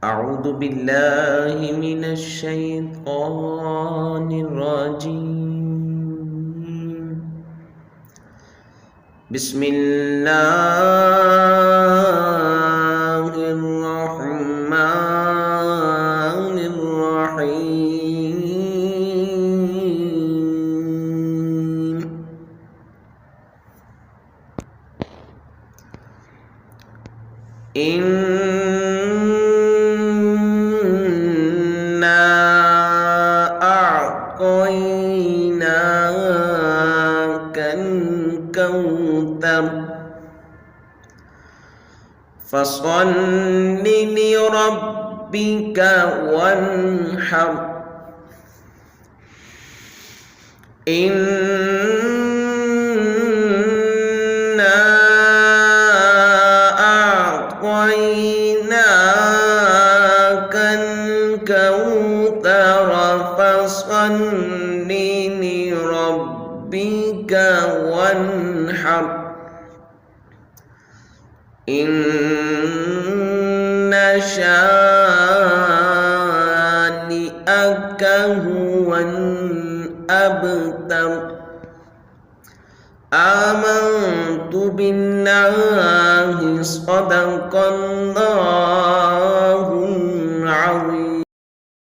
أعوذ بالله من الشيطان الرجيم. بسم الله الرحمن الرحيم. أعطيناك الكوثر فصل لربك وانحر إنا أعطيناك الكوثر فصل لربك وانحر إن شانئك هو الأبتر. آمنت بالله صدق الله